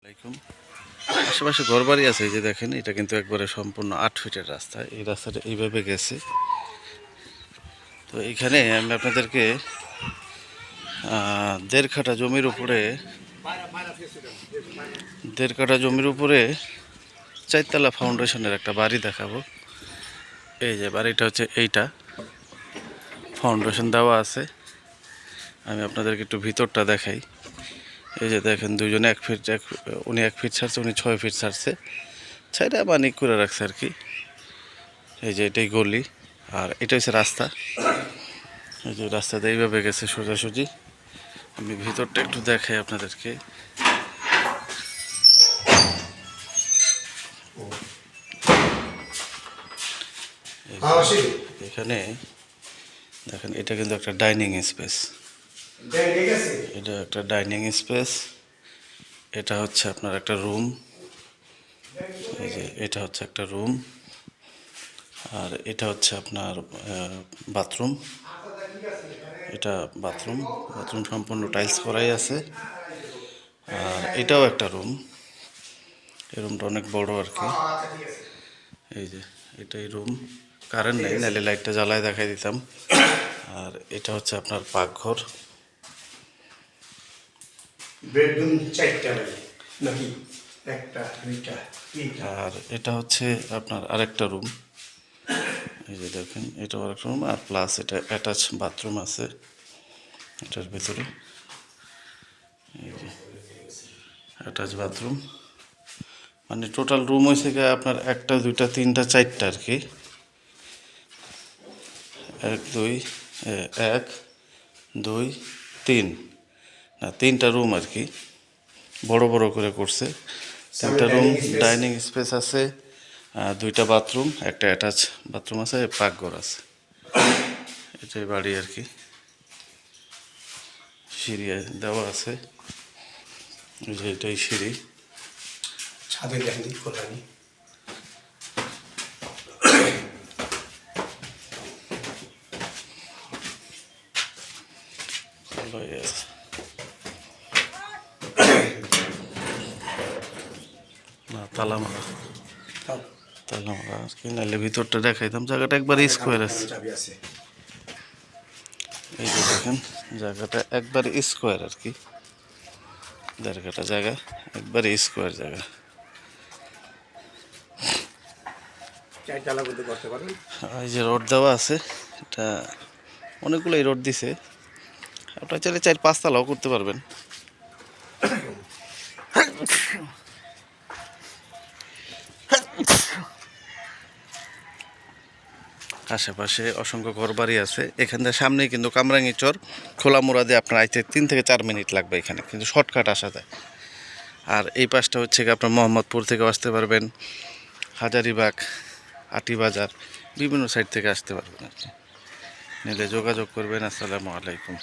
আসসালামাইকুম। আশেপাশে ঘরবাড়ি আছে, এই যে দেখেন, এটা কিন্তু একবারে সম্পূর্ণ 8 ফিটের রাস্তা। এই রাস্তাটা এইভাবে গেছে। তো এইখানে আমি আপনাদেরকে 1.5 কাঠা জমির উপরে 4তলা ফাউন্ডেশনের একটা বাড়ি দেখাবো। এই যে বাড়িটা হচ্ছে এইটা, ফাউন্ডেশন দেওয়া আছে। আমি আপনাদেরকে একটু ভিতরটা দেখাই। এই যে দেখেন, দুজনে 1 ফিট, উনি 1 ফিট ছাড়ছে, উনি 6 ফিট ছাড়ছে, ছাইটা বানিক করে রাখছে আর কি। এই যে এটাই গলি, আর এটা হচ্ছে রাস্তা। এই যে রাস্তাটা এইভাবে গেছে সোজাসুজি। আমি ভিতরটা একটু দেখাই আপনাদেরকে। এখানে দেখেন, এটা কিন্তু একটা ডাইনিং স্পেস। এটা একটা ডাইনিং স্পেস। এটা হচ্ছে আপনার একটা রুম। এই যে এটা হচ্ছে একটা রুম, আর এটা হচ্ছে আপনার বাথরুম। এটা বাথরুম সম্পূর্ণ টাইলস করাই আছে। আর এটাও একটা রুম। এই রুমটা অনেক বড় আর কি। এই যে এটাই রুম। কারেন্ট নেই, নাহলে লাইটটা জ্বালায় দেখাই দিতাম। আর এটা হচ্ছে আপনার পাকঘর। বেডরুম 4টা নাকি, 1টা 2টা 3টা। আর এটা হচ্ছে আপনার আরেকটা রুম। এই যে দেখেন, এটাও আরেকটা রুম, আর প্লাস এটা অ্যাটাচ বাথরুম আছে এটার ভিতরে। এই যে অ্যাটাচ বাথরুম, মানে টোটাল রুম হয়েছে গিয়ে আপনার 1টা 2টা 3টা 4টা আর কি। 1 2 3 না, 3টা রুম আর কি, বড় বড় করে করছে। 3টা রুম, ডাইনিং স্পেস আছে, 2টা বাথরুম, একটা অ্যাটাচ বাথরুম আছে, পাকঘর আছে। এটাই বাড়ি আর কি। সিঁড়ি দেওয়া আছে, এই যে এটাই সিঁড়ি। ছাদে দেখেন কোথায় না, তালা মারা আর কি, নাহলে ভিতরটা দেখাইতাম। জায়গাটা একবারে স্কোয়ার আছে। এই যে দেখেন, জায়গাটা একবারে স্কোয়ার আর কি। 1.5 কাঠা জায়গা, একবারে স্কোয়ার জায়গা। এই যে রোড দেওয়া আছে, এটা অনেকগুলোই রোড দিছে। আপনার চাইলে 4-5 তলাও করতে পারবেন। আশেপাশে অসংখ্য ঘরবাড়ি আছে। এখান থেকে সামনেই কিন্তু কামরাঙ্গীচর, খোলা মোড়া দিয়ে আপনার আইতে 3 থেকে 4 মিনিট লাগবে এখানে, কিন্তু শর্টকাট আসা যায়। আর এই পাশটা হচ্ছে কি, আপনার মোহাম্মদপুর থেকে আসতে পারবেন, হাজারিবাগ, আটিবাজার, বিভিন্ন সাইড থেকে আসতে পারবেন আর কি। নিলে যোগাযোগ করবেন। আসসালামু আলাইকুম।